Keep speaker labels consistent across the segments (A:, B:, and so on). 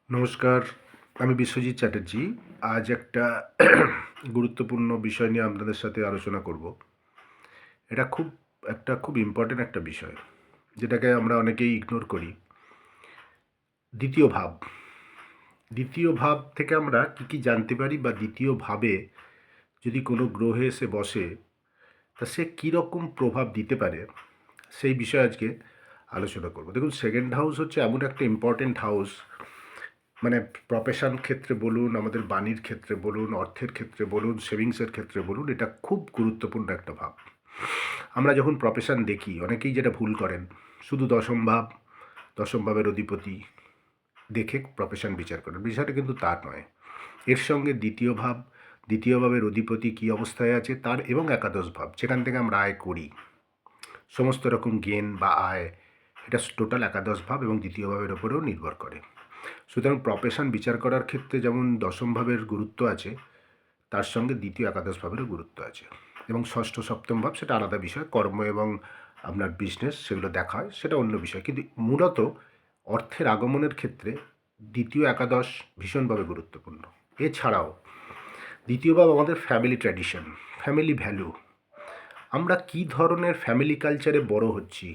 A: নমস্কার, আমি বিশ্বজিৎ চ্যাটার্জি। আজ একটা গুরুত্বপূর্ণ বিষয় নিয়ে আপনাদের সাথে আলোচনা করব। এটা খুব ইম্পর্টেন্ট একটা বিষয়, যেটাকে আমরা অনেকেই ইগনোর করি। দ্বিতীয় ভাব। দ্বিতীয় ভাব থেকে আমরা কী জানতে পারি, বা দ্বিতীয় ভাবে যদি কোনো গ্রহে এসে বসে, তা সে কীরকম প্রভাব দিতে পারে, সেই বিষয়ে আজকে আলোচনা করব। দেখুন, সেকেন্ড হাউস হচ্ছে এমন একটা ইম্পর্টেন্ট হাউস, মানে প্রফেশন ক্ষেত্রে বলুন, আমাদের বাণীর ক্ষেত্রে বলুন, অর্থের ক্ষেত্রে বলুন, সেভিংসের ক্ষেত্রে বলুন, এটা খুব গুরুত্বপূর্ণ একটা ভাব। আমরা যখন প্রফেশন দেখি, অনেকেই যেটা ভুল করেন, শুধু দশম ভাবের অধিপতি দেখে প্রফেশন বিচার করেন। বিষয়টা কিন্তু তা নয়। এর সঙ্গে দ্বিতীয় ভাবের অধিপতি কী অবস্থায় আছে তার, এবং একাদশ ভাব, যেখান থেকে আমরা আয় করি, সমস্ত রকম গেন বা আয়, এটা টোটাল একাদশ ভাব এবং দ্বিতীয় ভাবের ওপরেও নির্ভর করে। সুতরাং প্রফেশন বিচার করার ক্ষেত্রে যেমন দশম ভাবের গুরুত্ব আছে, তার সঙ্গে দ্বিতীয় একাদশ ভাবেরও গুরুত্ব আছে। এবং ষষ্ঠ সপ্তম ভাব সেটা আলাদা বিষয়, কর্ম এবং আপনার বিজনেস সেগুলো দেখা হয়, সেটা অন্য বিষয়। কিন্তু মূলত অর্থের আগমনের ক্ষেত্রে দ্বিতীয় একাদশ ভীষণভাবে গুরুত্বপূর্ণ। এছাড়াও দ্বিতীয় ভাব আমাদের ফ্যামিলি ট্র্যাডিশন, ফ্যামিলি ভ্যালু। আমরা কী ধরনের ফ্যামিলি কালচারে বড় হচ্ছি,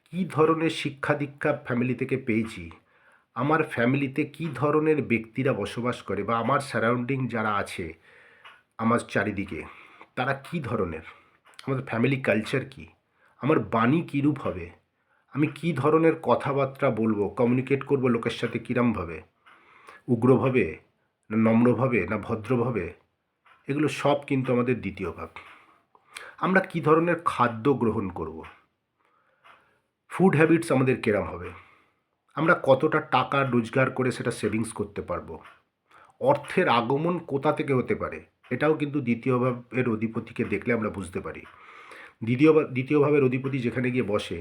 A: কী ধরনের শিক্ষা দীক্ষা ফ্যামিলি থেকে পেয়েছি, আমার ফ্যামিলিতে কী ধরনের ব্যক্তিরা বসবাস করে, বা আমার সারাউন্ডিং যারা আছে আমার চারিদিকে, তারা কী ধরনের, আমাদের ফ্যামিলি কালচার কী, আমার বাণী কীরূপ হবে, আমি কী ধরনের কথাবার্তা বলবো, কমিউনিকেট করব লোকের সাথে কীরমভাবে, উগ্রভাবে না নম্রভাবে না ভদ্রভাবে, এগুলো সব কিন্তু আমাদের দ্বিতীয় ভাব। আমরা কী ধরনের খাদ্য গ্রহণ করব, ফুড হ্যাবিটস আমাদের কেরম হবে, আমরা কতটা টাকা রোজগার করে সেটা সেভিংস করতে পারবো, অর্থের আগমন কোথা থেকে হতে পারে, এটাও কিন্তু দ্বিতীয় ভাবের অধিপতিকে দেখলে আমরা বুঝতে পারি। দ্বিতীয় ভাবের অধিপতি যেখানে গিয়ে বসে,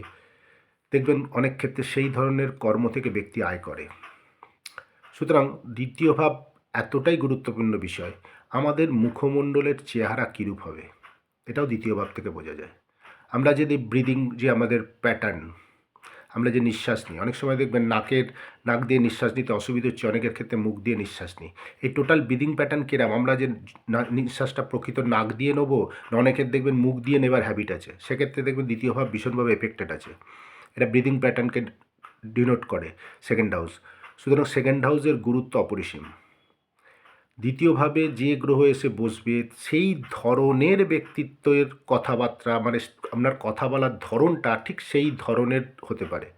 A: দেখবেন অনেক ক্ষেত্রে সেই ধরনের কর্ম থেকে ব্যক্তি আয় করে। সুতরাং দ্বিতীয় ভাব এতটাই গুরুত্বপূর্ণ বিষয়। আমাদের মুখমণ্ডলের চেহারা কীরূপ হবে, এটাও দ্বিতীয় ভাব থেকে বোঝা যায়। আমরা যদি ব্রিদিং, যে আমাদের প্যাটার্ন, আমরা যে নিঃশ্বাস নিই, অনেক সময় দেখবেন নাক দিয়ে নিঃশ্বাস নিতে অসুবিধা হচ্ছে, অনেকের ক্ষেত্রে মুখ দিয়ে নিঃশ্বাস নিই। এই টোটাল ব্রিদিং প্যাটার্ন কিরম, আমরা যে নিঃশ্বাসটা প্রকৃত নাক দিয়ে নেবো, না অনেকের দেখবেন মুখ দিয়ে নেবার হ্যাবিট আছে, সেক্ষেত্রে দেখবেন দ্বিতীয় ভাব ভীষণভাবে এফেক্টেড আছে। এটা ব্রিদিং প্যাটার্নকে ডিনোট করে সেকেন্ড হাউস। সুতরাং সেকেন্ড হাউসের গুরুত্ব অপরিসীম। দ্বিতীয়ভাবে যে গ্রহ এসে বসবে, সেই ধরনের ব্যক্তিত্বের কথাবার্তা, মানে আপনার কথা বলার ধরনটা ঠিক সেই ধরনের হতে পারে,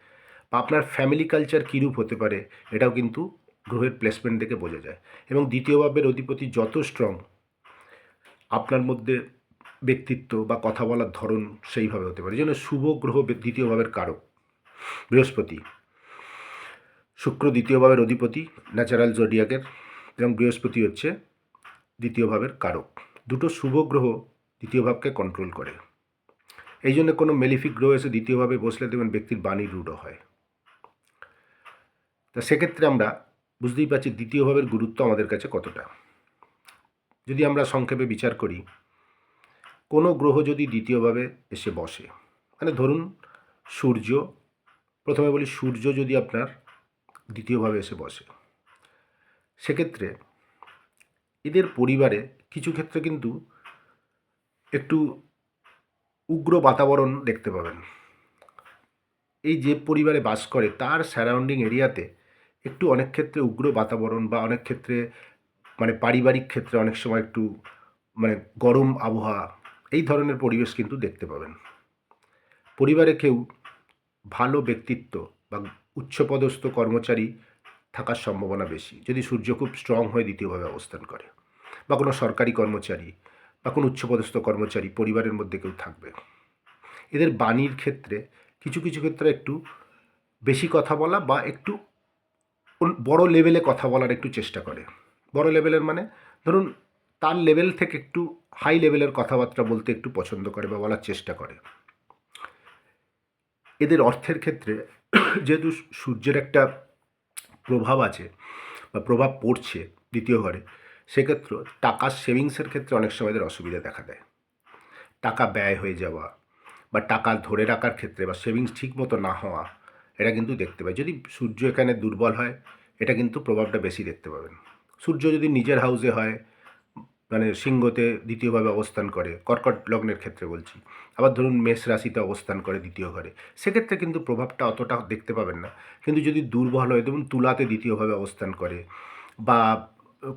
A: বা আপনার ফ্যামিলি কালচার কীরূপ হতে পারে, এটাও কিন্তু গ্রহের প্লেসমেন্ট দেখে বোঝা যায়। এবং দ্বিতীয় ভাবের অধিপতি যত স্ট্রং, আপনার মধ্যে ব্যক্তিত্ব বা কথা বলার ধরন সেইভাবে হতে পারে। এই জন্য শুভ গ্রহ দ্বিতীয় ভাবের কারক বৃহস্পতি। শুক্র দ্বিতীয় ভাবের অধিপতি ন্যাচারাল জোডিয়াকের, এবং বৃহস্পতি হচ্ছে দ্বিতীয় ভাবের কারক। দুটো শুভ গ্রহ দ্বিতীয় ভাবকে কন্ট্রোল করে। এই জন্য কোনো মেলিফিক গ্রহ এসে দ্বিতীয়ভাবে বসলে দেখবেন ব্যক্তির বাণী রূঢ় হয়। তা সেক্ষেত্রে আমরা বুঝতেই পারছি দ্বিতীয় ভাবের গুরুত্ব আমাদের কাছে কতটা। যদি আমরা সংক্ষেপে বিচার করি, কোনো গ্রহ যদি দ্বিতীয়ভাবে এসে বসে, মানে ধরুন সূর্য, প্রথমে বলি সূর্য যদি আপনার দ্বিতীয়ভাবে এসে বসে, সেক্ষেত্রে এদের পরিবারে কিছু ক্ষেত্রে কিন্তু একটু উগ্র বাতাবরণ দেখতে পাবেন। এই যে পরিবারে বাস করে তার সারাউন্ডিং এরিয়াতে একটু অনেক ক্ষেত্রে উগ্র বাতাবরণ, বা অনেক ক্ষেত্রে মানে পারিবারিক ক্ষেত্রে অনেক সময় একটু মানে গরম আবহাওয়া, এই ধরনের পরিবেশ কিন্তু দেখতে পাবেন। পরিবারে কেউ ভালো ব্যক্তিত্ব বা উচ্চপদস্থ কর্মচারী থাকার সম্ভাবনা বেশি, যদি সূর্য খুব স্ট্রং হয়ে দ্বিতীয়ভাবে অবস্থান করে, বা কোনো সরকারি কর্মচারী বা কোনো উচ্চপদস্থ কর্মচারী পরিবারের মধ্যে কেউ থাকবে। এদের বাণীর ক্ষেত্রে কিছু ক্ষেত্রে একটু বেশি কথা বলা, বা একটু বড় লেভেলে কথা বলার একটু চেষ্টা করে। বড় লেভেলের মানে ধরুন তার লেভেল থেকে একটু হাই লেভেলের কথাবার্তা বলতে একটু পছন্দ করে বা বলার চেষ্টা করে। এদের অর্থের ক্ষেত্রে যেহেতু সূর্যের একটা প্রভাব আছে বা প্রভাব পড়ছে দ্বিতীয় ঘরে, সেক্ষেত্রে টাকা সেভিংসের ক্ষেত্রে অনেক সময় এদের অসুবিধা দেখা দেয়। টাকা ব্যয় হয়ে যাওয়া, বা টাকা ধরে রাখার ক্ষেত্রে বা সেভিংস ঠিক মতো না হওয়া, এটা কিন্তু দেখতে পাই। যদি সূর্য এখানে দুর্বল হয়, এটা কিন্তু প্রভাবটা বেশি দেখতে পাবেন। সূর্য যদি নিজের হাউসে হয়, মানে সিংহতে দ্বিতীয়ভাবে অবস্থান করে, কর্কট লগ্নের ক্ষেত্রে বলছি, আবার ধরুন মেষ রাশিতে অবস্থান করে দ্বিতীয় ঘরে, সেক্ষেত্রে কিন্তু প্রভাবটা অতটা দেখতে পাবেন না। কিন্তু যদি দুর্বল হয়, ধরুন তুলাতে দ্বিতীয়ভাবে অবস্থান করে বা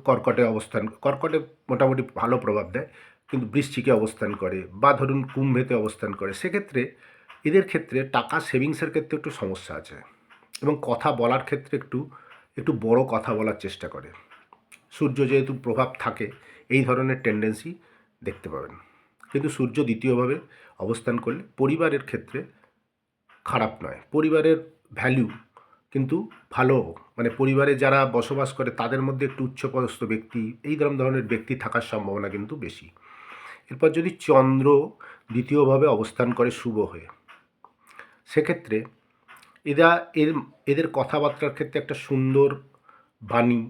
A: কর্কটে মোটামুটি ভালো প্রভাব দেয়, কিন্তু বৃশ্চিকে অবস্থান করে বা ধরুন কুম্ভেতে অবস্থান করে, সেক্ষেত্রে এদের ক্ষেত্রে টাকা সেভিংসের ক্ষেত্রে একটু সমস্যা আছে এবং কথা বলার ক্ষেত্রে একটু একটু বড় কথা বলার চেষ্টা করে। সূর্য যেহেতু প্রভাব থাকে, এই ধরনের টেন্ডেন্সি দেখতে পাবেন। কিন্তু সূর্য দ্বিতীয়ভাবে অবস্থান করলে পরিবারের ক্ষেত্রে খারাপ নয়, পরিবারের ভ্যালু কিন্তু ভালো, মানে পরিবারে যারা বসবাস করে তাদের মধ্যে একটু উচ্চপদস্থ ব্যক্তি, এই ধরনের ব্যক্তি থাকার সম্ভাবনা কিন্তু বেশি। এরপর যদি চন্দ্র দ্বিতীয়ভাবে অবস্থান করে শুভ হয়ে, সেক্ষেত্রে এরা এর এদের কথাবার্তার ক্ষেত্রে একটা সুন্দর বাণী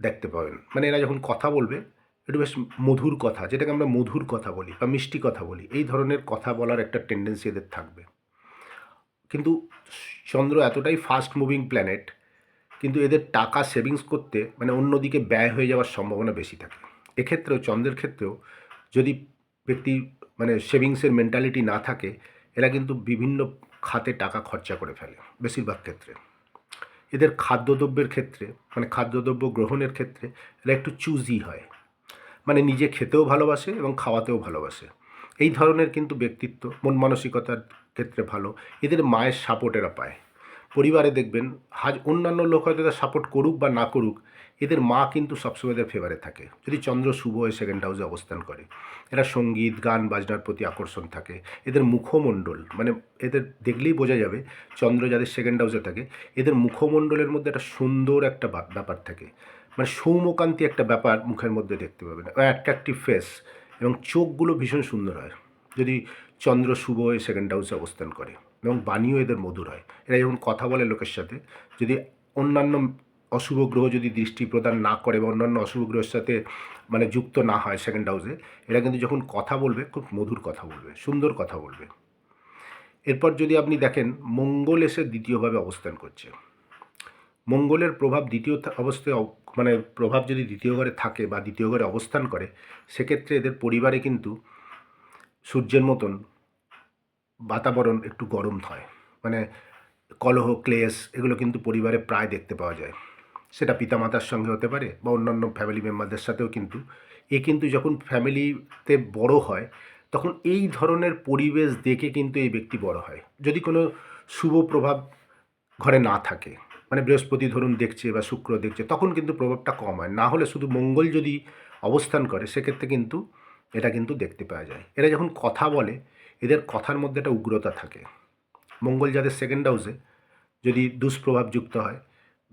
A: দেখতে পাবেন। মানে এরা যখন কথা বলবে একটু বেশ মধুর কথা, যেটাকে আমরা মধুর কথা বলি বা মিষ্টি কথা বলি, এই ধরনের কথা বলার একটা টেন্ডেন্সি এদের থাকবে। কিন্তু চন্দ্র এতটাই ফাস্ট মুভিং প্ল্যানেট, কিন্তু এদের টাকা সেভিংস করতে মানে অন্যদিকে ব্যয় হয়ে যাওয়ার সম্ভাবনা বেশি থাকে। এক্ষেত্রেও চন্দ্রের ক্ষেত্রেও যদি ব্যক্তি মানে সেভিংসের মেন্টালিটি না থাকে, এরা কিন্তু বিভিন্ন খাতে টাকা খরচা করে ফেলে বেশিরভাগ ক্ষেত্রে। এদের খাদ্যদ্রব্যের ক্ষেত্রে, মানে খাদ্যদ্রব্য গ্রহণের ক্ষেত্রে এরা একটু চুজি হয়, মানে নিজে খেতেও ভালোবাসে এবং খাওয়াতেও ভালোবাসে। এই ধরনের কিন্তু ব্যক্তিত্ব, মন মানসিকতার ক্ষেত্রে ভালো। এদের মায়ের সাপোর্ট এরা পায়। পরিবারে দেখবেন অন্যান্য লোক হয়তো এদের সাপোর্ট করুক বা না করুক, এদের মা কিন্তু সবসময় এদের ফেভারে থাকে যদি চন্দ্র শুভ হয়ে সেকেন্ড হাউসে অবস্থান করে। এরা সঙ্গীত গান বাজনার প্রতি আকর্ষণ থাকে। এদের মুখমণ্ডল, মানে এদের দেখলেই বোঝা যাবে চন্দ্র যাদের সেকেন্ড হাউসে থাকে, এদের মুখমণ্ডলের মধ্যে একটা সুন্দর একটা ব্যাপার থাকে, মানে সৌম্যকান্তি একটা ব্যাপার মুখের মধ্যে দেখতে পাবেন, অ্যাট্রাকটিভ ফেস, এবং চোখগুলো ভীষণ সুন্দর হয় যদি চন্দ্র শুভ হয়ে সেকেন্ড হাউসে অবস্থান করে, এবং বাণীও এদের মধুর হয়। এরা যখন কথা বলে লোকের সাথে, যদি অন্যান্য অশুভ গ্রহ যদি দৃষ্টি প্রদান না করে বা অন্যান্য অশুভ গ্রহের সাথে মানে যুক্ত না হয় সেকেন্ড হাউসে, এরা কিন্তু যখন কথা বলবে খুব মধুর কথা বলবে, সুন্দর কথা বলবে। এরপর যদি আপনি দেখেন মঙ্গল এসে দ্বিতীয়ভাবে অবস্থান করছে, মঙ্গলের প্রভাব দ্বিতীয় অবস্থায় মানে প্রভাব যদি দ্বিতীয় ঘরে থাকে বা দ্বিতীয় ঘরে অবস্থান করে, সেক্ষেত্রে এদের পরিবারে কিন্তু সূর্যের মতন বাতাবরণ একটু গরম হয়, মানে কলহ ক্লেশ এগুলো কিন্তু পরিবারে প্রায় দেখতে পাওয়া যায়। সেটা পিতামাতার সঙ্গে হতে পারে বা অন্যান্য ফ্যামিলি মেম্বারদের সাথেও। কিন্তু কিন্তু যখন ফ্যামিলিতে বড় হয়, তখন এই ধরনের পরিবেশ দেখে কিন্তু এই ব্যক্তি বড় হয়। যদি কোনো শুভ প্রভাব ঘরে না থাকে, মানে বৃহস্পতি ধরুন দেখছে বা শুক্র দেখছে, তখন কিন্তু প্রভাবটা কম হয়। না হলে শুধু মঙ্গল যদি অবস্থান করে, সেক্ষেত্রে কিন্তু এটা কিন্তু দেখতে পাওয়া যায়। এরা যখন কথা বলে, এদের কথার মধ্যে একটা উগ্রতা থাকে। মঙ্গল যাদের সেকেন্ড হাউসে যদি দুষ্প্রভাব যুক্ত হয়,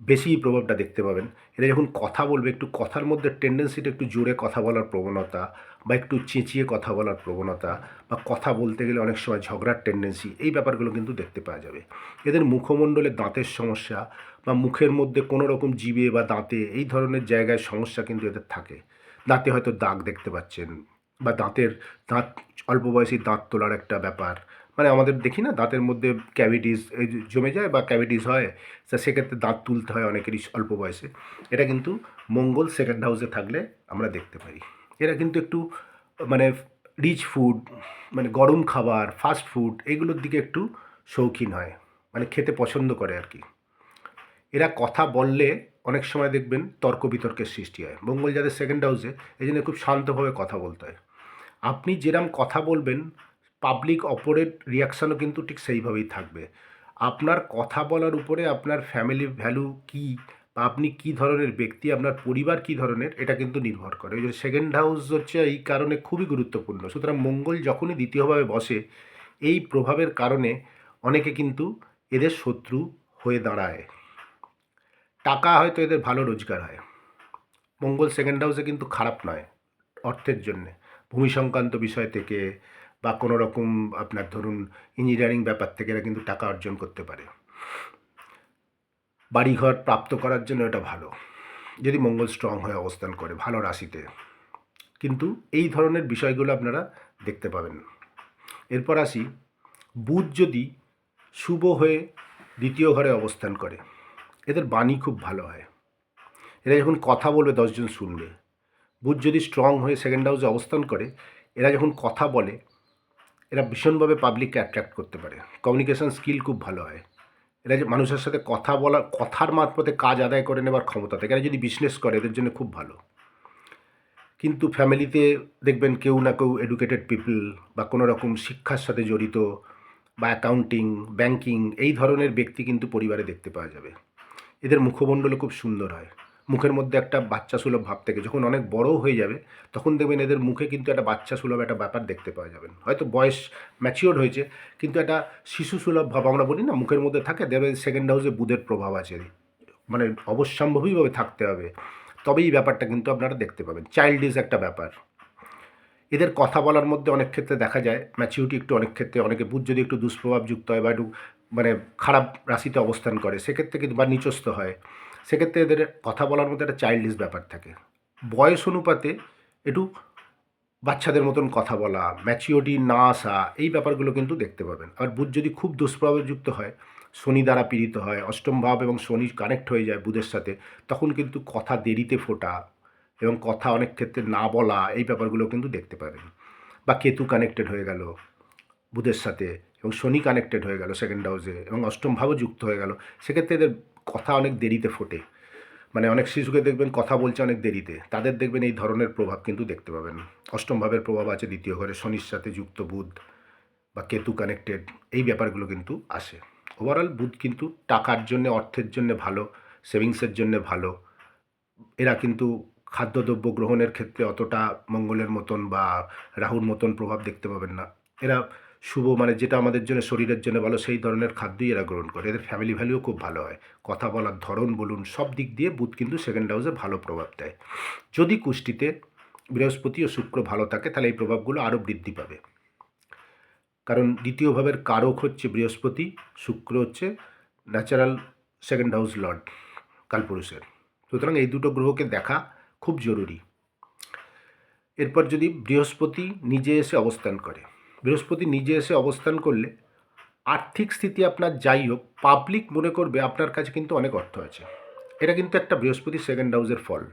A: বেশি প্রভাবটা দেখতে পাবেন। এরা যখন কথা বলবে, একটু কথার মধ্যে টেন্ডেন্সিটা একটু জোরে কথা বলার প্রবণতা বা একটু চেঁচিয়ে কথা বলার প্রবণতা, বা কথা বলতে গেলে অনেক সময় ঝগড়ার টেন্ডেন্সি, এই ব্যাপারগুলো কিন্তু দেখতে পাওয়া যাবে। এদের মুখমণ্ডলে দাঁতের সমস্যা বা মুখের মধ্যে কোনো রকম জিভে বা দাঁতে এই ধরনের জায়গায় সমস্যা কিন্তু এদের থাকে। দাঁতে হয়তো দাগ দেখতে পাচ্ছেন, বা দাঁত অল্প বয়সী দাঁত তোলার একটা ব্যাপার, মানে আমাদের দেখি না দাঁতের মধ্যে ক্যাভিটিস এই জমে যায় বা ক্যাভিটিস হয়, তা সেক্ষেত্রে দাঁত তুলতে হয় অনেকেরই অল্প বয়সে। এটা কিন্তু মঙ্গল সেকেন্ড হাউসে থাকলে আমরা দেখতে পাই। এরা কিন্তু একটু মানে রিচ ফুড, মানে গরম খাবার, ফাস্ট ফুড, এগুলোর দিকে একটু শৌখিন হয়, মানে খেতে পছন্দ করে আর কি। এরা কথা বললে অনেক সময় দেখবেন তর্ক বিতর্কের সৃষ্টি হয়। মঙ্গল যাদের সেকেন্ড হাউসে, এই জন্য খুব শান্তভাবে কথা বলতে হয়। আপনি যেরকম কথা বলবেন, পাবলিক অপরের রিয়াকশানও কিন্তু ঠিক সেইভাবেই থাকবে। আপনার কথা বলার উপরে আপনার ফ্যামিলি ভ্যালু কী, বা আপনি কী ধরনের ব্যক্তি, আপনার পরিবার কী ধরনের, এটা কিন্তু নির্ভর করে। ওই যে সেকেন্ড হাউস হচ্ছে এই কারণে খুবই গুরুত্বপূর্ণ। সুতরাং মঙ্গল যখনই দ্বিতীয়ভাবে বসে, এই প্রভাবের কারণে অনেকে কিন্তু এদের শত্রু হয়ে দাঁড়ায়। টাকা হয়তো এদের ভালো রোজগার হয়। মঙ্গল সেকেন্ড হাউসে কিন্তু খারাপ নয় অর্থের জন্যে। ভূমি সংক্রান্ত বিষয় থেকে বা কোনো রকম আপনার ধরুন ইঞ্জিনিয়ারিং ব্যাপার থেকে এরা কিন্তু টাকা অর্জন করতে পারে। বাড়িঘর প্রাপ্ত করার জন্য এটা ভালো, যদি মঙ্গল স্ট্রং হয়ে অবস্থান করে ভালো রাশিতে। কিন্তু এই ধরনের বিষয়গুলো আপনারা দেখতে পাবেন। এরপর আসি, বুধ যদি শুভ হয়ে দ্বিতীয় ঘরে অবস্থান করে, এদের বাণী খুব ভালো হয়। এরা যখন কথা বলবে 10 জন শুনবে। বুধ যদি স্ট্রং হয়ে সেকেন্ড হাউসে অবস্থান করে, এরা যখন কথা বলে, এরা ভীষণভাবে পাবলিককে অ্যাট্রাক্ট করতে পারে। কমিউনিকেশন স্কিল খুব ভালো হয়। এরা যে মানুষের সাথে কথা বলা, কথার মারফতে কাজ আদায় করে নেবার ক্ষমতা থাকে। এরা যদি বিজনেস করে এদের জন্য খুব ভালো। কিন্তু ফ্যামিলিতে দেখবেন কেউ না কেউ এডুকেটেড পিপল বা কোনো রকম শিক্ষার সাথে জড়িত বা অ্যাকাউন্টিং, ব্যাংকিং এই ধরনের ব্যক্তি কিন্তু পরিবারে দেখতে পাওয়া যাবে। এদের মুখমণ্ডলও খুব সুন্দর হয়। মুখের মধ্যে একটা বাচ্চা সুলভ ভাব থাকে। যখন অনেক বড়ও হয়ে যাবে তখন দেখবেন এদের মুখে কিন্তু একটা বাচ্চা সুলভ একটা ব্যাপার দেখতে পাওয়া যাবেন। হয়তো বয়স ম্যাচিওর হয়েছে কিন্তু একটা শিশু সুলভ ভাব আমরা বলি না মুখের মধ্যে থাকে, দেখবেন সেকেন্ড হাউসে বুধের প্রভাব আছে। মানে অবশ্যম্ভাবীভাবে থাকতে হবে, তবেই এই ব্যাপারটা কিন্তু আপনারা দেখতে পাবেন। চাইল্ডিশ একটা ব্যাপার। এদের কথা বলার মধ্যে অনেক ক্ষেত্রে দেখা যায় ম্যাচিউরিটি একটু, অনেক ক্ষেত্রে অনেকে বুধ যদি একটু দুষ্প্রভাবযুক্ত হয় বা একটু মানে খারাপ রাশিতে অবস্থান করে সেক্ষেত্রে কিন্তু বা নিচস্থ হয়, সেক্ষেত্রে এদের কথা বলার মধ্যে একটা চাইল্ডিশ ব্যাপার থাকে। বয়স অনুপাতে একটু বাচ্চাদের মতন কথা বলা, ম্যাচিওরিটি না আসা, এই ব্যাপারগুলো কিন্তু দেখতে পাবেন। আর বুধ যদি খুব দুষ্প্রভাবযুক্ত হয়, শনি দ্বারা পীড়িত হয়, অষ্টম ভাব এবং শনি কানেক্ট হয়ে যায় বুধের সাথে, তখন কিন্তু কথা দেরিতে ফোটা এবং কথা অনেক ক্ষেত্রে না বলা, এই ব্যাপারগুলো কিন্তু দেখতে পাবেন। বা কেতু কানেক্টেড হয়ে গেল বুধের সাথে এবং শনি কানেক্টেড হয়ে গেল সেকেন্ড হাউসে এবং অষ্টম ভাবও যুক্ত হয়ে গেল, সেক্ষেত্রে এদের কথা অনেক দেরিতে ফোটে। মানে অনেক শিশুকে দেখবেন কথা বলছে অনেক দেরিতে, তাদের দেখবেন এই ধরনের প্রভাব কিন্তু দেখতে পাবেন। অষ্টম ভাবের প্রভাব আছে দ্বিতীয় ঘরে, শনির সাথে যুক্ত বুধ বা কেতু কানেক্টেড, এই ব্যাপারগুলো কিন্তু আসে। ওভারঅল বুধ কিন্তু টাকার জন্য, অর্থের জন্য ভালো, সেভিংসের জন্য ভালো। এরা কিন্তু খাদ্যদ্রব্য গ্রহণের ক্ষেত্রে অতটা মঙ্গলের মতন বা রাহুর মতন প্রভাব দেখতে পাবেন না। এরা শুভ মানে যেটা আমাদের জন্য শরীরের জন্য ভালো সেই ধরনের খাদ্যই এরা গ্রহণ করে। এদের ফ্যামিলি ভ্যালুও খুব ভালো হয়। কথা বলার ধরন বলুন, সব দিক দিয়ে বুধ কিন্তু সেকেন্ড হাউসে ভালো প্রভাব দেয়। যদি কুষ্টিতে বৃহস্পতি ও শুক্র ভালো থাকে তাহলে এই প্রভাবগুলো আরও বৃদ্ধি পাবে। কারণ দ্বিতীয় ভাবের কারক হচ্ছে বৃহস্পতি, শুক্র হচ্ছে ন্যাচারাল সেকেন্ড হাউস লর্ড কালপুরুষের। সুতরাং এই দুটো গ্রহকে দেখা খুব জরুরি। এরপর যদি বৃহস্পতি নিজে এসে অবস্থান করে, বৃহস্পতি নিজে এসে অবস্থান করলে আর্থিক স্থিতি আপনার যাই হোক, পাবলিক মনে করবে আপনার কাছে কিন্তু অনেক অর্থ আছে। এটা কিন্তু একটা বৃহস্পতি সেকেন্ড হাউসের ফল।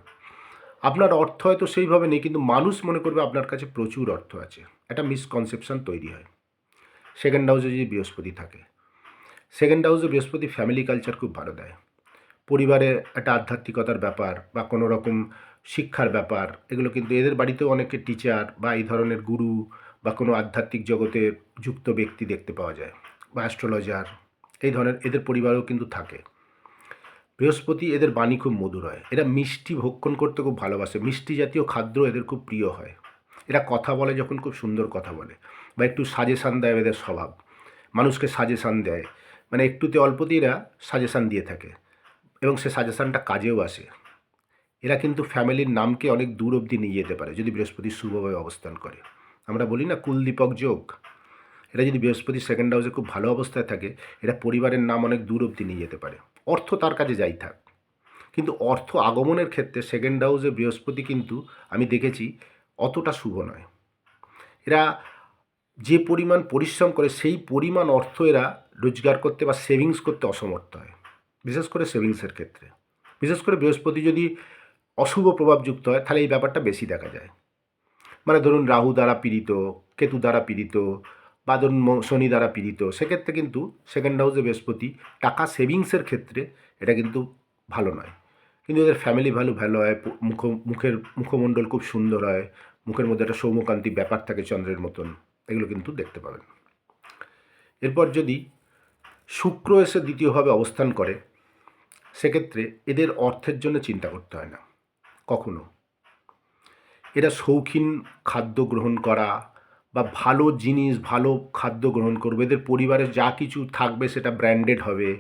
A: আপনার অর্থ হয়তো সেইভাবে নেই কিন্তু মানুষ মনে করবে আপনার কাছে প্রচুর অর্থ আছে। একটা মিসকনসেপশন তৈরি হয় সেকেন্ড হাউসে যদি বৃহস্পতি থাকে। সেকেন্ড হাউসে বৃহস্পতি ফ্যামিলি কালচার খুব ভালো দেয়। পরিবারে একটা আধ্যাত্মিকতার ব্যাপার বা কোনো রকম শিক্ষার ব্যাপার, এগুলো কিন্তু এদের বাড়িতেও অনেকে টিচার বা এই ধরনের গুরু বা কোনো আধ্যাত্মিক জগতে যুক্ত ব্যক্তি দেখতে পাওয়া যায় বা অ্যাস্ট্রোলজার, এই ধরনের এদের পরিবারেও কিন্তু থাকে। বৃহস্পতি এদের বাণী খুব মধুর হয়। এরা মিষ্টি ভক্ষণ করতে খুব ভালোবাসে, মিষ্টি জাতীয় খাদ্য এদের খুব প্রিয় হয়। এরা কথা বলে যখন খুব সুন্দর কথা বলে বা একটু সাজেশান দেয়, এদের স্বভাব মানুষকে সাজেশান দেয়, মানে একটুতে অল্পতেই এরা সাজেশান দিয়ে থাকে এবং সে সাজেশানটা কাজেও আসে। এরা কিন্তু ফ্যামিলির নামকে অনেক দূর অবধি নিয়ে যেতে পারে যদি বৃহস্পতি শুভভাবে অবস্থান করে। আমরা বলি না কুলদীপক যোগ, এরা যদি বৃহস্পতি সেকেন্ড হাউসে খুব ভালো অবস্থায় থাকে এরা পরিবারের নাম অনেক দূর অবধি নিয়ে যেতে পারে। অর্থ তার কাছে যাই থাক, কিন্তু অর্থ আগমনের ক্ষেত্রে সেকেন্ড হাউসে বৃহস্পতি কিন্তু আমি দেখেছি অতটা শুভ নয়। এরা যে পরিমাণ পরিশ্রম করে সেই পরিমাণ অর্থ এরা রোজগার করতে বা সেভিংস করতে অসমর্থ হয়, বিশেষ করে সেভিংসের ক্ষেত্রে। বিশেষ করে বৃহস্পতি যদি অশুভ প্রভাবযুক্ত হয় তাহলে এই ব্যাপারটা বেশি দেখা যায়। মানে ধরুন রাহু দ্বারা পীড়িত, কেতু দ্বারা পীড়িত বা ধরুন শনি দ্বারা পীড়িত, সেক্ষেত্রে কিন্তু সেকেন্ড হাউসে বৃহস্পতি টাকা সেভিংসের ক্ষেত্রে এটা কিন্তু ভালো নয়। কিন্তু এদের ফ্যামিলি ভ্যালু ভালো হয়, মুখের মুখমণ্ডল খুব সুন্দর হয়, মুখের মধ্যে একটা সৌম্যকান্তি ব্যাপার থাকে চন্দ্রের মতন, এগুলো কিন্তু দেখতে পাবেন। এরপর যদি শুক্র এসে দ্বিতীয়ভাবে অবস্থান করে সেক্ষেত্রে এদের অর্থের জন্য চিন্তা করতে হয় না কখনো। এরা শৌখিন খাদ্য গ্রহণ করা বা ভালো জিনিস, ভালো খাদ্য গ্রহণ করবে। এদের পরিবারে যা কিছু থাকবে সেটা ব্র্যান্ডেড হবে।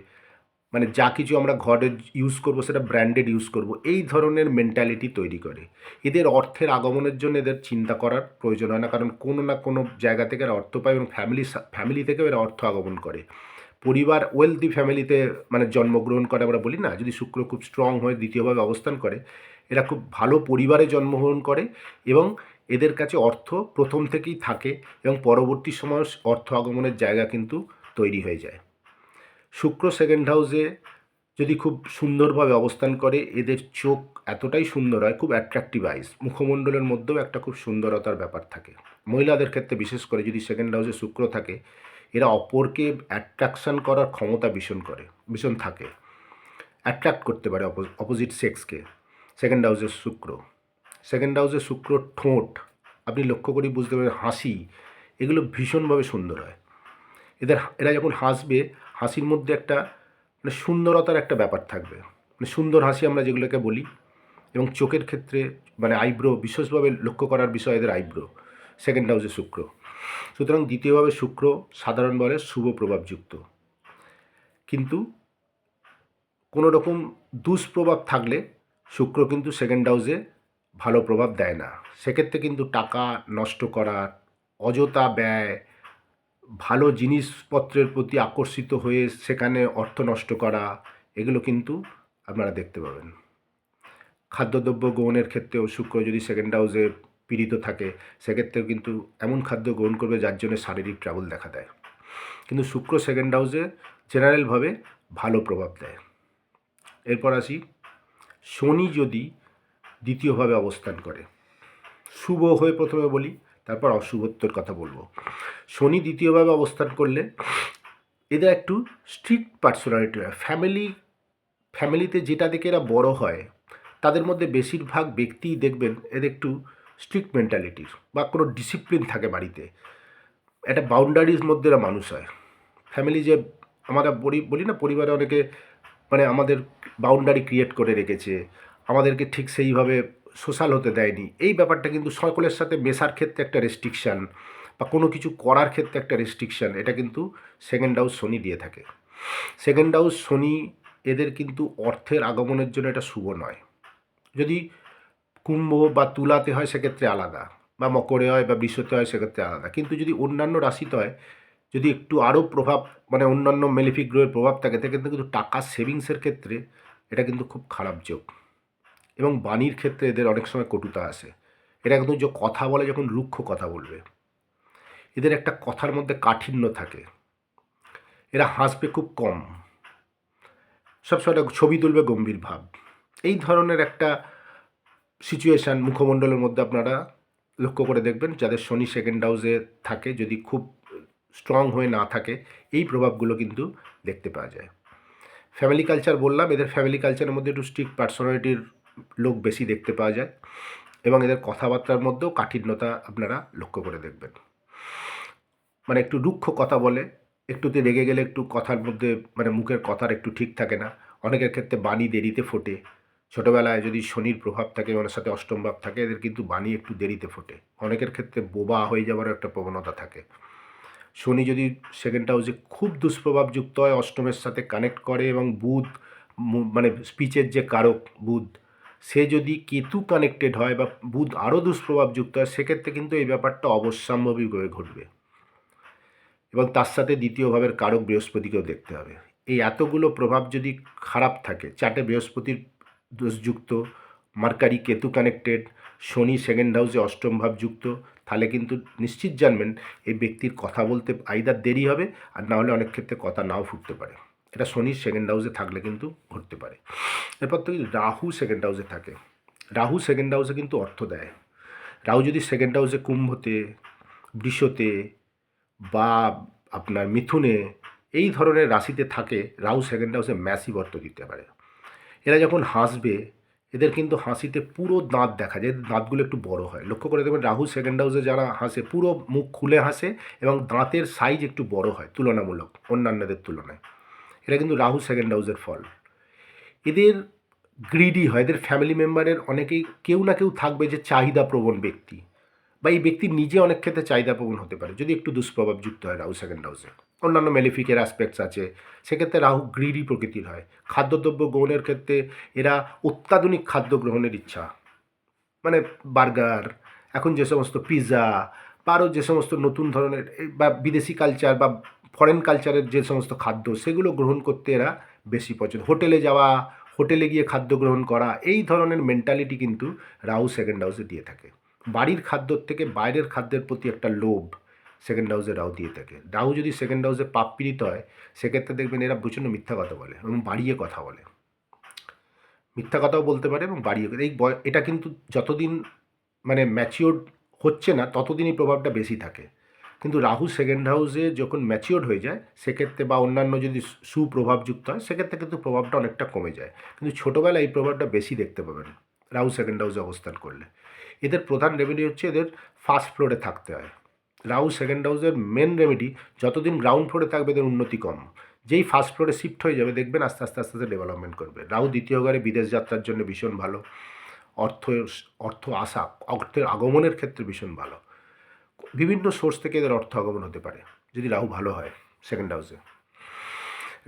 A: মানে যা কিছু আমরা ঘরে ইউজ করব সেটা ব্র্যান্ডেড ইউজ করব, এই ধরনের মেন্টালিটি তৈরি করে। এদের অর্থের আগমনের জন্য এদের চিন্তা করার প্রয়োজন হয় না, কারণ কোনো না কোনো জায়গা থেকে এরা অর্থ পায় এবং ফ্যামিলি থেকেও এরা অর্থ আগমন করে। পরিবার ওয়েলদি ফ্যামিলিতে মানে জন্মগ্রহণ করে আমরা বলি না, যদি শুক্র খুব স্ট্রং হয়ে দ্বিতীয়ভাবে অবস্থান করে এরা খুব ভালো পরিবারে জন্মগ্রহণ করে এবং এদের কাছে অর্থ প্রথম থেকেই থাকে এবং পরবর্তী সময় অর্থ আগমনের জায়গা কিন্তু তৈরি হয়ে যায়। শুক্র সেকেন্ড হাউসে যদি খুব সুন্দরভাবে অবস্থান করে, এদের চোখ এতটাই সুন্দর হয়, খুব অ্যাট্রাকটিভ আইস, মুখমণ্ডলের মধ্যেও একটা খুব সুন্দরতার ব্যাপার থাকে। মহিলাদের ক্ষেত্রে বিশেষ করে যদি সেকেন্ড হাউসে শুক্র থাকে, এরা অপরকে অ্যাট্রাকশান করার ক্ষমতা ভীষণ থাকে, অ্যাট্রাক্ট করতে পারে অপোজিট সেক্সকে। সেকেন্ড হাউসের শুক্র, সেকেন্ড হাউসের শুক্র ঠোঁট আপনি লক্ষ্য করে বুঝতে পারবেন, হাসি, এগুলো ভীষণভাবে সুন্দর হয়। এরা যখন হাসবে, হাসির মধ্যে একটা মানে সুন্দরতার একটা ব্যাপার থাকবে, মানে সুন্দর হাসি আমরা যেগুলোকে বলি। এবং চোখের ক্ষেত্রে মানে আইব্রো, বিশেষভাবে লক্ষ্য করার বিষয় এদের আইব্রো, সেকেন্ড হাউসে শুক্র। সুতরাং দ্বিতীয়ভাবে শুক্র সাধারণভাবে শুভ প্রভাবযুক্ত, কিন্তু কোনো রকম দুষ্প্রভাব থাকলে শুক্র কিন্তু সেকেন্ড হাউসে ভালো প্রভাব দেয় না। সেক্ষেত্রে কিন্তু টাকা নষ্ট করা, অযথা ব্যয়, ভালো জিনিসপত্রের প্রতি আকর্ষিত হয়ে সেখানে অর্থ নষ্ট করা, এগুলো কিন্তু আপনারা দেখতে পাবেন। খাদ্যদ্রব্য গ্রহণের ক্ষেত্রেও শুক্র যদি সেকেন্ড হাউসে পীড়িত থাকে, সেক্ষেত্রেও কিন্তু এমন খাদ্য গ্রহণ করবে যার জন্য শারীরিক ট্রাবল দেখা দেয়। কিন্তু শুক্র সেকেন্ড হাউসে জেনারেলভাবে ভালো প্রভাব দেয়। এরপর আসি, শনি যদি দ্বিতীয়ভাবে অবস্থান করে, শুভ হয়ে প্রথমে বলি, তারপর অশুভত্বর কথা বলবো। শনি দ্বিতীয়ভাবে অবস্থান করলে এদের একটু স্ট্রিক্ট পার্সোনালিটি হয়। ফ্যামিলিতে যেটা দেখে এরা বড় হয়, তাদের মধ্যে বেশিরভাগ ব্যক্তিই দেখবেন এদের একটু স্ট্রিক্ট মেন্টালিটির, বা কোনো ডিসিপ্লিন থাকে বাড়িতে, একটা বাউন্ডারির মধ্যে এরা মানুষ হয়। ফ্যামিলি যে আমরা বলি না, পরিবারে অনেকে মানে আমাদের বাউন্ডারি ক্রিয়েট করে রেখেছে, আমাদেরকে ঠিক সেইভাবে সোশ্যাল হতে দেয়নি, এই ব্যাপারটা কিন্তু সকলের সাথে মেশার ক্ষেত্রে একটা রেস্ট্রিকশান, বা কোনো কিছু করার ক্ষেত্রে একটা রেস্ট্রিকশান, এটা কিন্তু সেকেন্ড হাউস শনি দিয়ে থাকে। সেকেন্ড হাউস শনি এদের কিন্তু অর্থের আগমনের জন্য এটা শুভ নয়। যদি কুম্ভ বা তুলাতে হয় সেক্ষেত্রে আলাদা, বা মকরে হয় বা বৃষতে হয় সেক্ষেত্রে আলাদা, কিন্তু যদি অন্যান্য রাশিতে হয়, যদি একটু আরও প্রভাব মানে অন্যান্য মেলিফিক গ্রহের প্রভাব থাকে, সেক্ষেত্রে কিন্তু টাকা সেভিংসের ক্ষেত্রে এটা কিন্তু খুব খারাপ যোগ। এবং বাণীর ক্ষেত্রে এদের অনেক সময় কটুতা আসে। এরা কিন্তু যে কথা বলে, যখন রুক্ষ কথা বলবে, এদের একটা কথার মধ্যে কাঠিন্য থাকে। এরা হাসবে খুব কম, সবসময় ছবি তুলবে গম্ভীর ভাব, এই ধরনের একটা সিচুয়েশান মুখমণ্ডলের মধ্যে আপনারা লক্ষ্য করে দেখবেন। যাদের শনি সেকেন্ড হাউসে থাকে, যদি খুব স্ট্রং হয়ে না থাকে, এই প্রভাবগুলো কিন্তু দেখতে পাওয়া যায়। ফ্যামিলি কালচার বললাম, এদের ফ্যামিলি কালচারের মধ্যে একটু স্ট্রিক্ট পার্সোনালিটির লোক বেশি দেখতে পাওয়া যায়, এবং এদের কথাবার্তার মধ্যেও কাঠিন্যতা আপনারা লক্ষ্য করে দেখবেন। মানে একটু রুক্ষ কথা বলে, একটুতে রেগে গেলে একটু কথার মধ্যে মানে মুখের কথার একটু ঠিক থাকে না। অনেকের ক্ষেত্রে বাণী দেরিতে ফোটে। ছোটোবেলায় যদি শনির প্রভাব থাকে, ওনার সাথে অষ্টম ভাব থাকে, এদের কিন্তু বাণী একটু দেরিতে ফোটে। অনেকের ক্ষেত্রে বোবা হয়ে যাওয়ারও একটা প্রবণতা থাকে। শনি যদি সেকেন্ড হাউসে খুব দুষ্প্রভাবযুক্ত হয়, অষ্টমের সাথে কানেক্ট করে, এবং বুধ মানে স্পিচের যে কারক বুধ, সে যদি কেতু কানেক্টেড হয় বা বুধ আরও দুষ্প্রভাবযুক্ত হয়, সেক্ষেত্রে কিন্তু এই ব্যাপারটা অবশ্যম্ভাবীভাবে ঘটবে। এবং তার সাথে দ্বিতীয় ভাবের কারক বৃহস্পতিকেও দেখতে হবে। এই এতগুলো প্রভাব যদি খারাপ থাকে, চার্টে বৃহস্পতির দোষযুক্ত, মার্কারি কেতু কানেক্টেড, শনি সেকেন্ড হাউসে অষ্টম ভাবযুক্ত, তাহলে কিন্তু নিশ্চিত জানবেন এই ব্যক্তির কথা বলতে আইদার দেরি হবে, আর না হলে অনেক ক্ষেত্রে কথা নাও ফুটতে পারে। এটা শনির সেকেন্ড হাউসে থাকলে কিন্তু ঘটতে পারে। এরপর থেকে রাহু সেকেন্ড হাউসে থাকে। রাহু সেকেন্ড হাউসে কিন্তু অর্থ দেয়। রাহু যদি সেকেন্ড হাউসে কুম্ভতে, বৃষতে বা আপনার মিথুনে, এই ধরনের রাশিতে থাকে, রাহু সেকেন্ড হাউসে ম্যাসিভ অর্থ দিতে পারে। এরা যখন হাসবে, এদের কিন্তু হাসিতে পুরো দাঁত দেখা যায়, দাঁতগুলো একটু বড় হয়। লক্ষ্য করে দেখবেন রাহু সেকেন্ড হাউসে যারা হাসে, পুরো মুখ খুলে হাসে, এবং দাঁতের সাইজ একটু বড় হয় তুলনামূলক অন্যান্যদের তুলনায়। এটা কিন্তু রাহু সেকেন্ড হাউসের ফল। এদের গ্রিডি হয়, এদের ফ্যামিলি মেম্বারের অনেকেই কেউ না কেউ থাকবে যে চাহিদাপ্রবণ ব্যক্তি, বা এই ব্যক্তি নিজে অনেক ক্ষেত্রে চাহিদাপ্রবণ হতে পারে যদি একটু দুষ্প্রভাবযুক্ত হয় রাহু সেকেন্ড হাউসে। অন্যান্য মেলিফিকের অ্যাসপেক্টস আছে, সেক্ষেত্রে রাহু গ্রিডি প্রকৃতির হয়। খাদ্যদ্রব্য গ্রহণের ক্ষেত্রে এরা অত্যাধুনিক খাদ্য গ্রহণের ইচ্ছা, মানে বার্গার, এখন যে সমস্ত পিৎজা, বা আরও যে সমস্ত নতুন ধরনের বা বিদেশি কালচার বা ফরেন কালচারের যে সমস্ত খাদ্য, সেগুলো গ্রহণ করতে এরা বেশি পছন্দ। হোটেলে যাওয়া, হোটেলে গিয়ে খাদ্য গ্রহণ করা, এই ধরনের মেন্টালিটি কিন্তু রাহু সেকেন্ড হাউসে দিয়ে থাকে। বাড়ির খাদ্যর থেকে বাইরের খাদ্যের প্রতি একটা লোভ, সেকেন্ড হাউসে রাহু দিয়ে থাকে। রাহু যদি সেকেন্ড হাউসে পাপ পীড়িত হয়, সেক্ষেত্রে দেখবেন এরা প্রচণ্ড মিথ্যা কথা বলে এবং বাড়িয়ে কথা বলে, মিথ্যা কথাও বলতে পারে এবং বাড়িয়ে এটা কিন্তু যতদিন মানে ম্যাচিওর্ড হচ্ছে না ততদিনই প্রভাবটা বেশি থাকে। কিন্তু রাহু সেকেন্ড হাউসে যখন ম্যাচিওর্ড হয়ে যায় সেক্ষেত্রে, বা অন্যান্য যদি সুপ্রভাবযুক্ত হয় সেক্ষেত্রে কিন্তু প্রভাবটা অনেকটা কমে যায়। কিন্তু ছোটোবেলায় এই প্রভাবটা বেশি দেখতে পাবেন রাহু সেকেন্ড হাউসে অবস্থান করলে। এদের প্রধান রেমেডি হচ্ছে এদের ফার্স্ট ফ্লোরে থাকতে হয়। রাহু সেকেন্ড হাউসের মেন রেমেডি, যতদিন গ্রাউন্ড ফ্লোরে থাকবে এদের উন্নতি কম। যেই ফার্স্ট ফ্লোরে শিফট হয়ে যাবে দেখবেন আস্তে আস্তে আস্তে আস্তে ডেভেলপমেন্ট করবে। রাহু দ্বিতীয় ঘরে বিদেশ যাত্রার জন্য ভীষণ ভালো, অর্থ অর্থ আসা, অর্থের আগমনের ক্ষেত্রে ভীষণ ভালো। বিভিন্ন সোর্স থেকে এদের অর্থ আগমন হতে পারে যদি রাহু ভালো হয় সেকেন্ড হাউসে।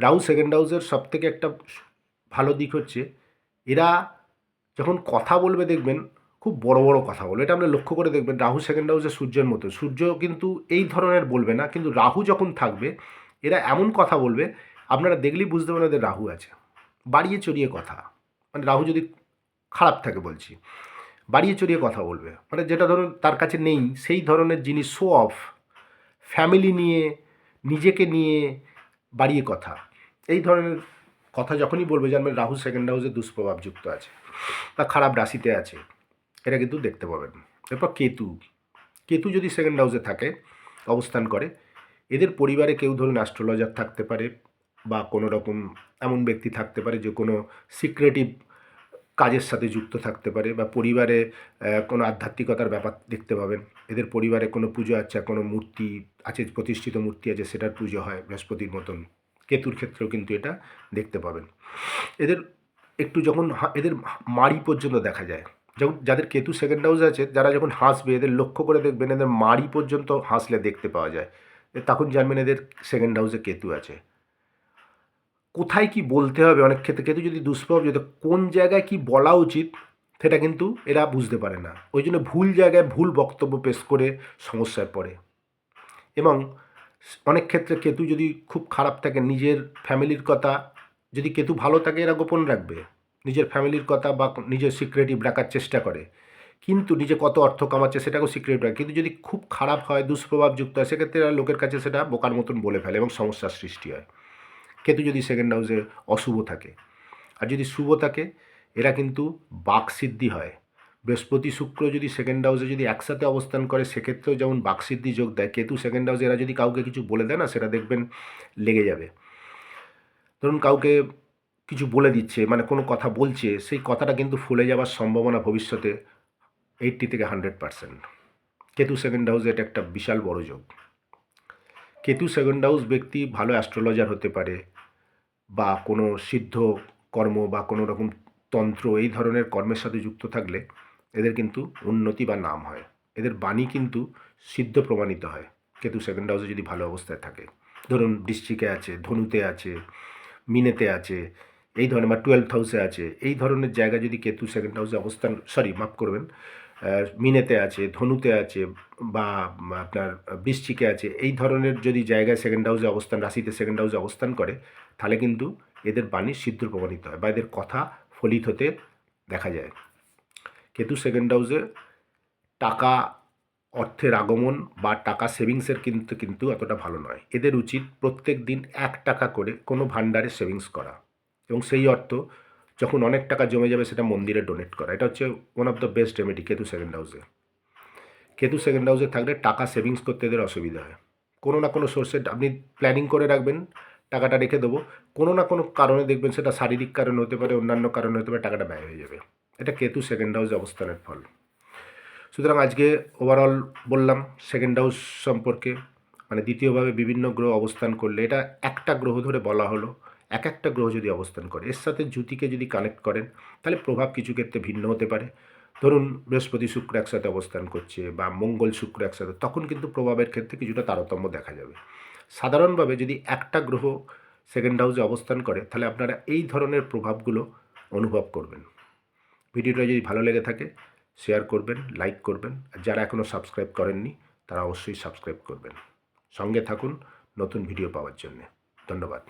A: রাহু সেকেন্ড হাউসের সবথেকে একটা ভালো দিক হচ্ছে এরা যখন কথা বলবে দেখবেন খুব বড় বড় কথা বলবে। এটা আপনি লক্ষ্য করে দেখবেন রাহু সেকেন্ড হাউসে সূর্যের মতো। সূর্য কিন্তু এই ধরনের বলবে না, কিন্তু রাহু যখন থাকবে এরা এমন কথা বলবে আপনারা দেখলেই বুঝতে পারবেন এদের রাহু আছে। বাড়িয়ে চড়িয়ে কথা, মানে রাহু যদি খারাপ থাকে বলছি, বাড়িয়ে চড়িয়ে কথা বলবে, মানে যেটা ধরুন তার কাছে নেই সেই ধরনের জিনিস, শো অফ, ফ্যামিলি নিয়ে, নিজেকে নিয়ে বাড়িয়ে কথা, এই ধরনের কথা যখনই বলবে জানবেন রাহু সেকেন্ড হাউসে দুষ্প্রভাবযুক্ত আছে বা খারাপ রাশিতে আছে, এটা কিন্তু দেখতে পাবেন। এরপর কেতু, কেতু যদি সেকেন্ড হাউসে থাকে, অবস্থান করে, এদের পরিবারে কেউ ধরুন অ্যাস্ট্রোলজার থাকতে পারে বা কোনো রকম এমন ব্যক্তি থাকতে পারে যে কোনো সিক্রেটিভ কাজের সাথে যুক্ত থাকতে পারে, বা পরিবারে কোনো আধ্যাত্মিকতার ব্যাপার দেখতে পাবেন। এদের পরিবারে কোনো পুজো আচ্ছা, কোনো মূর্তি আছে, প্রতিষ্ঠিত মূর্তি আছে, সেটার পুজো হয় বৃহস্পতির মতন। কেতুর ক্ষেত্রেও কিন্তু এটা দেখতে পাবেন। এদের একটু যখন এদের মাড়ি পর্যন্ত দেখা যায়, যখন যাদের কেতু সেকেন্ড হাউসে আছে, যারা যখন হাসবে এদের লক্ষ্য করে দেখবেন এদের মাড়ি পর্যন্ত হাসলে দেখতে পাওয়া যায়, তখন জানবেন এদের সেকেন্ড হাউসে কেতু আছে। কোথায় কি বলতে হবে, অনেক ক্ষেত্রে কেতু যদি দুষ্প্রভাব, যদি কোন জায়গায় কি বলা উচিত সেটা কিন্তু এরা বুঝতে পারে না, ওই জন্য ভুল জায়গায় ভুল বক্তব্য পেশ করে সমস্যায় পড়ে। এবং অনেক ক্ষেত্রে কেতু যদি খুব খারাপ থাকে, নিজের ফ্যামিলির কথা, যদি কেতু ভালো থাকে এরা গোপন রাখবে নিজের ফ্যামিলির কথা বা নিজের সিক্রেটিভ রাখার চেষ্টা করে, কিন্তু নিজে কত অর্থ কামাচ্ছে সেটাকেও সিক্রেট রাখে। কিন্তু যদি খুব খারাপ হয়, দুষ্প্রভাবযুক্ত হয়, সেক্ষেত্রে এরা লোকের কাছে সেটা বোকার মতন বলে ফেলে এবং সমস্যার সৃষ্টি হয়। কেতু যদি সেকেন্ড হাউসে অশুভ থাকে। আর যদি শুভ থাকে এরা কিন্তু বাকসিদ্ধি হয়। বৃহস্পতি শুক্র যদি সেকেন্ড হাউসে যদি একসাথে অবস্থান করে সেক্ষেত্রেও যেমন বাকসিদ্ধি যোগ দেয়। কেতু সেকেন্ড হাউসে এরা যদি কাউকে কিছু বলে দেয় না, সেটা দেখবেন লেগে যাবে। ধরুন কাউকে কিছু বলে দিচ্ছে, মানে কোনো কথা বলছে, সেই কথাটা কিন্তু ফুলে যাওয়ার সম্ভাবনা ভবিষ্যতে 80 থেকে 100%। কেতু সেকেন্ড হাউসে এটা একটা বিশাল বড় যোগ। কেতু সেকেন্ড হাউস ব্যক্তি ভালো অ্যাস্ট্রোলজার হতে পারে, বা কোনো সিদ্ধ কর্ম বা কোনো রকম তন্ত্র এই ধরনের কর্মের সাথে যুক্ত থাকলে এদের কিন্তু উন্নতি বা নাম হয়। এদের বাণী কিন্তু সিদ্ধ প্রমাণিত হয় কেতু সেকেন্ড হাউসে যদি ভালো অবস্থায় থাকে। ধরুন বৃশ্চিকে আছে, ধনুতে আছে, মিনেতে আছে, এই ধরনের, বা 12th হাউসে আছে, এই ধরনের জায়গা যদি কেতু সেকেন্ড হাউসে অবস্থান, মাফ করবেন, মিনেতে আছে, ধনুতে আছে, বা আপনার বৃশ্চিকে আছে, এই ধরনের যদি জায়গায় সেকেন্ড হাউসে অবস্থান, রাশিতে সেকেন্ড হাউসে অবস্থান করে, তাহলে কিন্তু এদের বাণী সিদ্ধ প্রমাণিত হয় বা এদের কথা ফলিত হতে দেখা যায়। কেতু সেকেন্ড হাউসে টাকা, অর্থের আগমন বা টাকা সেভিংসের কিন্তু অতটা ভালো নয়। এদের উচিত প্রত্যেক দিন 1 টাকা করে কোনো ভান্ডারে সেভিংস করা, এবং সেই অর্থ যখন অনেক টাকা জমে যাবে সেটা মন্দিরে ডোনেট করা। এটা হচ্ছে one of the best remedy Ketu second হাউসে। কেতু সেকেন্ড হাউসে থাকলে টাকা সেভিংস করতে এদের অসুবিধা হয়। কোনো না কোনো সোর্সে আপনি প্ল্যানিং করে রাখবেন, টাকাটা রেখে দেবো, কোনো না কোনো কারণে দেখবেন, সেটা শারীরিক কারণ হতে পারে, অন্যান্য কারণ হতে পারে, টাকাটা ব্যয় হয়ে যাবে। এটা কেতু সেকেন্ড হাউসে অবস্থানের ফল। সুতরাং আজকে ওভারঅল বললাম সেকেন্ড হাউস সম্পর্কে, মানে দ্বিতীয়ভাবে বিভিন্ন গ্রহ অবস্থান করলে, এটা একটা গ্রহ ধরে বলা হলো, এক একটা গ্রহ যদি অবস্থান করে এর সাথে জ্যোতিকে যদি কানেক্ট করেন তাহলে প্রভাব কিছু ক্ষেত্রে ভিন্ন হতে পারে। ধরুন বৃহস্পতি শুক্র একসাথে অবস্থান করছে বা মঙ্গল শুক্র একসাথে, তখন কিন্তু প্রভাবের ক্ষেত্রে কিছুটা তারতম্য দেখা যাবে। সাধারণভাবে যদি একটা গ্রহ সেকেন্ড হাউসে অবস্থান করে তাহলে আপনারা এই ধরনের প্রভাবগুলো অনুভব করবেন। ভিডিওটা যদি ভালো লেগে থাকে শেয়ার করবেন, লাইক করবেন, আর যারা এখনও সাবস্ক্রাইব করেননি তারা অবশ্যই সাবস্ক্রাইব করবেন। সঙ্গে থাকুন নতুন ভিডিও পাওয়ার জন্যে। ধন্যবাদ।